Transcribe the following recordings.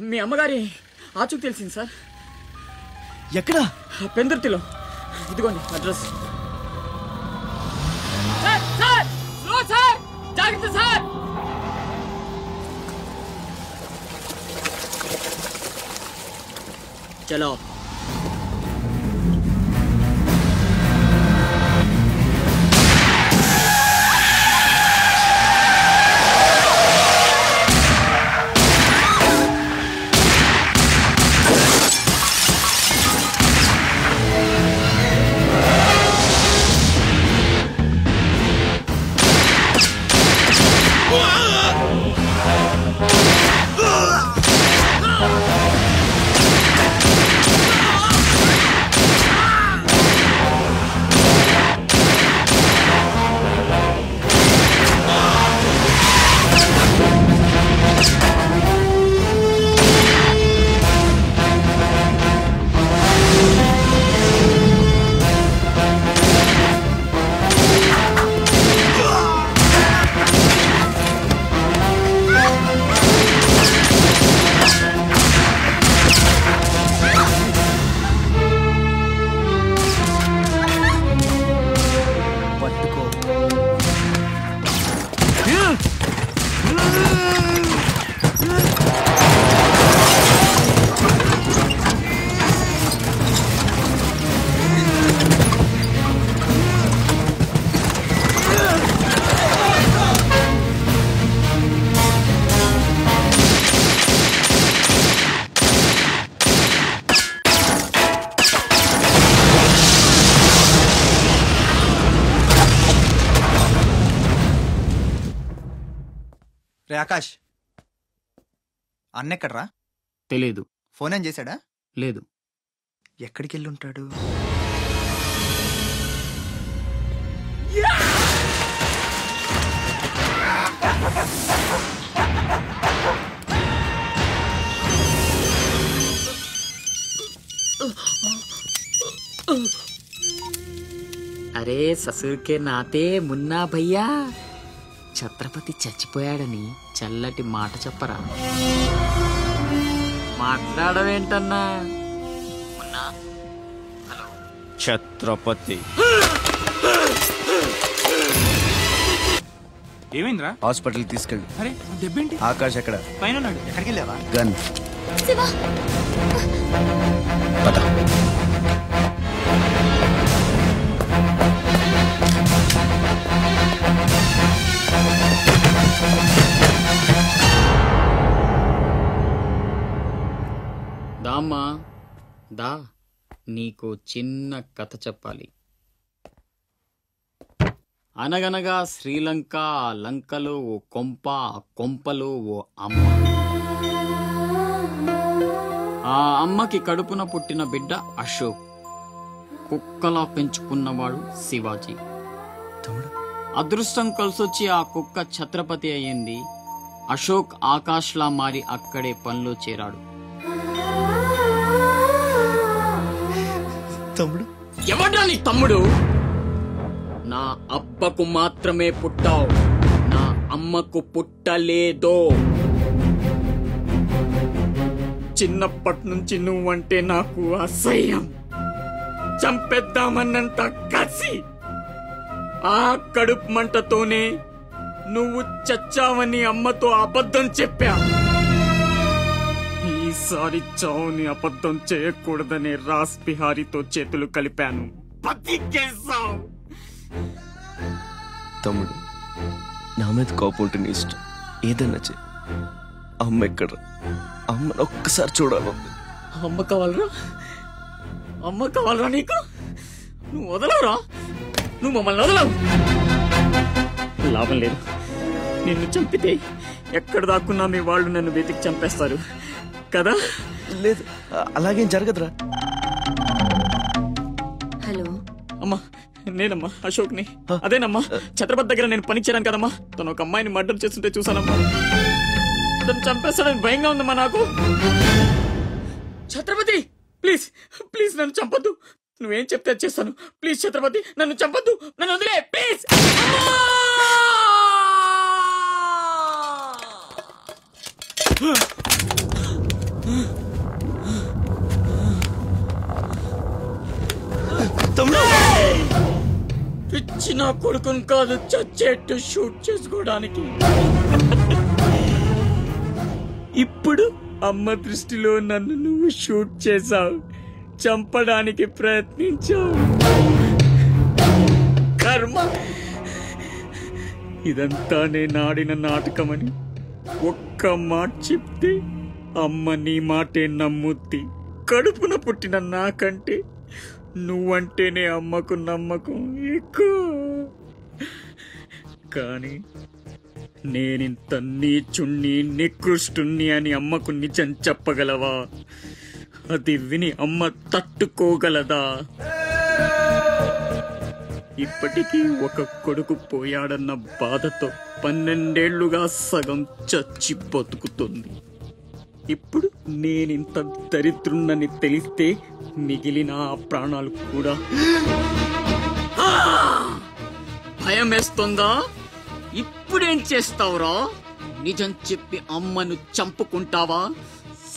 మీ అమ్మగారి ఆచూకు తెలిసింది సార్. ఎక్కడ? పెందుర్తిలో. ఇదిగోండి అడ్రస్. జాగ్రత్త సార్. చలో. రే ఆకాష్, అన్నెక్కడ్రా? తెలీదు. ఫోన్ ఏం చేశాడా? లేదు. ఎక్కడికి వెళ్ళి ఉంటాడు? అరే ససుర్కే నాతే మున్నా భయ్యా, ఛత్రపతి చచ్చిపోయాడని చల్లటి మాట చెప్పరా. మాట్లాడవేంటన్నా? మున్నా. హలో. ఛత్రపతి ఏమైందిరా? హాస్పిటల్ తీసుకెళ్ళి. అరే దెబ్బేంటి? ఆకాష్ ఎక్కడ? పైన ఉన్నాడు. ఎక్కడికి వెళ్ళావా? గన్. పద. దామ్మా దా, నీకు చిన్న కథ చెప్పాలి. అనగనగా శ్రీలంక, ఆ లంకలో ఓ కొంప, ఆ కొంపలో ఓ అమ్మ. ఆ అమ్మకి కడుపున పుట్టిన బిడ్డ అశోక్. కుక్కలా పెంచుకున్నవాడు శివాజీ. అదృష్టం కలిసొచ్చి ఆ కుక్క ఛత్రపతి అయ్యింది. అశోక్ ఆకాష్లా మారి అక్కడే పనిలో చేరాడు. తమ్ముడు? ఎవడ్రా నీ తమ్ముడు? నా అబ్బకు మాత్రమే పుట్టావు, నా అమ్మకు పుట్టలేదో. చిన్నప్పటి నుంచి నువ్వంటే నాకు అసహ్యం, చంపేద్దామన్నంత కసి. ఆ కడుపు మంటతోనే నువ్వు చచ్చావని అమ్మతో అబద్ధం చెప్పా. ఈసారి చావుని అబద్ధం చేయకూడదనే రాస్ బిహారీతో చేతులు కలిపాను. బతికేశావు. తమ్ముడు, నా మీద కోపం ఉంటే నీ ఇష్టం, ఏదన్నా చెయ్యి. అమ్మ ఎక్కడ? అమ్మను ఒక్కసారి చూడాలంది. అమ్మ కావాలరా? అమ్మ కావాలరా నీకు? నువ్వు వదలవురా, నువ్వు మమ్మల్ని వదలవు. లాభం లేదు, నిన్ను చంపితే ఎక్కడ దాక్కున్నా మీ వాళ్ళు నన్ను వెతికి చంపేస్తారు కదా. లేదు, అలాగేం జరగదురా. హలో అమ్మా, నేనమ్మా అశోక్ని. అదేనమ్మా ఛత్రపతి దగ్గర నేను పనిచేయను కదమ్మా. తను ఒక అమ్మాయిని మర్డర్ చేస్తుంటే చూసానమ్మా. తను చంపేస్తాడని భయంగా ఉందమ్మా నాకు. ఛత్రపతి ప్లీజ్ ప్లీజ్ నన్ను చంపొద్దు. నువ్వేం చెప్తే చేస్తాను. ప్లీజ్ ఛత్రపతి నన్ను చంపొద్దు, నన్ను వదిలే ప్లీజ్. పిచ్చి నా కొడుకుని కాదు చచ్చేట్టు షూట్ చేసుకోవడానికి. ఇప్పుడు అమ్మ దృష్టిలో నన్ను నువ్వు షూట్ చేశావు, చంపడానికి ప్రయత్నించావు. కర్మ. ఇదంతా నేను ఆడిన నాటకమని ఒక్క మాట చెప్తే అమ్మ నీ మాటే నమ్ముద్ది. కడుపున పుట్టిన నాకంటే నువ్వంటేనే అమ్మకు నమ్మకం ఎక్కువ. కానీ నేనింత నీచుణ్ణి నికృష్టుణ్ణి అని అమ్మకు నిజం చెప్పగలవా? అది విని అమ్మ తట్టుకోగలదా? ఇప్పటికీ ఒక కొడుకు పోయాడన్న బాధతో 12 ఏళ్లుగా సగం చచ్చి బతుకుతుంది. ఇప్పుడు నేనింత దరిద్రున్నని తెలిస్తే మిగిలిన ఆ ప్రాణాలు కూడా భయం వేస్తుందా? ఇప్పుడేం చేస్తావురా? నిజం చెప్పి అమ్మను చంపుకుంటావా?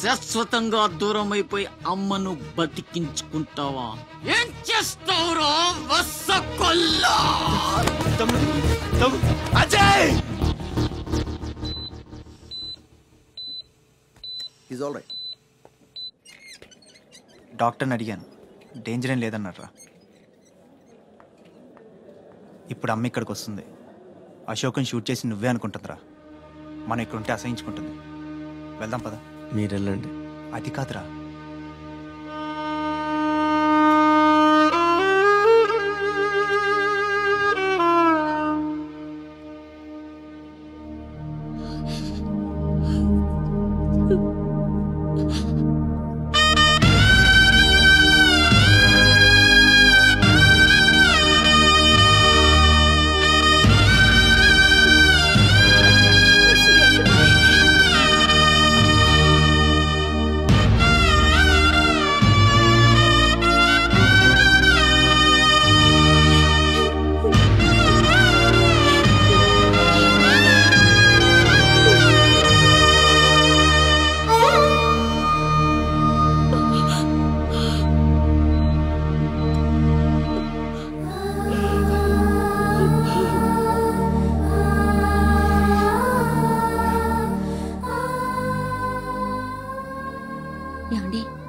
శాశ్వతంగా దూరం అయిపోయి అమ్మను బతికించుకుంటావా? ఏం చేస్తావురా వసకొల్లా? అజయ్! Is all right. డాక్టర్ని అడిగాను, డేంజర్ ఏం లేదన్నారా. ఇప్పుడు అమ్మ ఇక్కడికి వస్తుంది. అశోక్ని షూట్ చేసి నువ్వే అనుకుంటుందిరా. మనం ఇక్కడ ఉంటే అసహించుకుంటుంది. వెళ్దాం పద. మీరెళ్ళండి. అది కాదురా,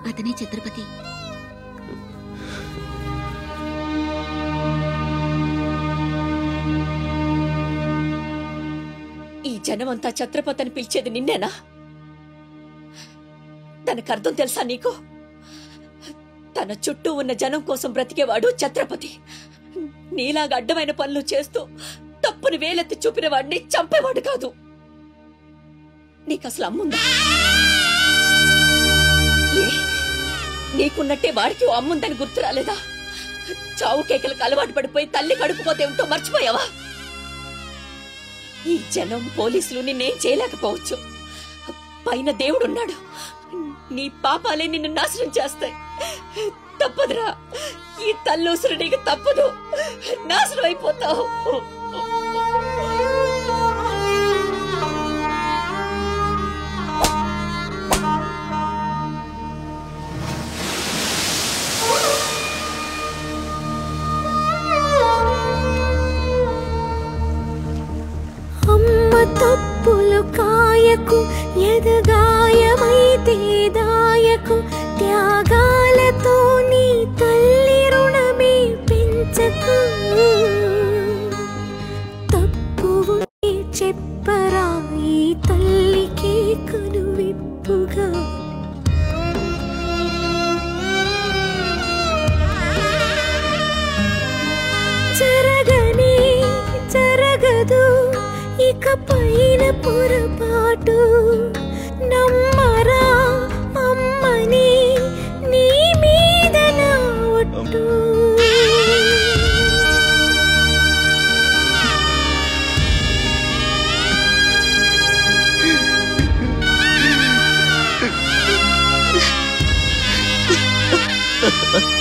అతనే ఛత్రపతి. ఈ జనమంతా ఛత్రపతి అని పిలిచేది నిన్నేనా? దానికి అర్థం తెలుసా నీకు? తన చుట్టూ ఉన్న జనం కోసం బ్రతికేవాడు ఛత్రపతి. నీలాగా అడ్డమైన పనులు చేస్తూ తప్పుని వేలెత్తి చూపిన వాడిని చంపేవాడు కాదు. నీకసలు అమ్ముందా? నీకున్నట్టే వాడికి ఓ అమ్ముందని గుర్తు రాలేదా? చావు కేకలకు అలవాటు పడిపోయి తల్లి కడుపుకోతే ఉంటో మర్చిపోయావా? ఈ జనం పోలీసులు నిన్నేం చేయలేకపోవచ్చు. పైన దేవుడున్నాడు. నీ పాపాలే నిన్ను నాశనం చేస్తాయి. తప్పదురా, ఈ తల్లూసురు నీకు తప్పదు. నాశనం అయిపోతావు. తప్పులు కాయకు, ఎదగాయమైతే దాయకు, త్యాగాలతో నీ తల్లి రుణమే పెంచకు. తప్పు చెప్పరా ఈ తల్లికి కనువిప్పుగా. జరగని జరగదు ఇక పైన పొరపాటు. నమ్మరా అమ్మని, నీ మీద నా ఒట్టు. Ha ha ha.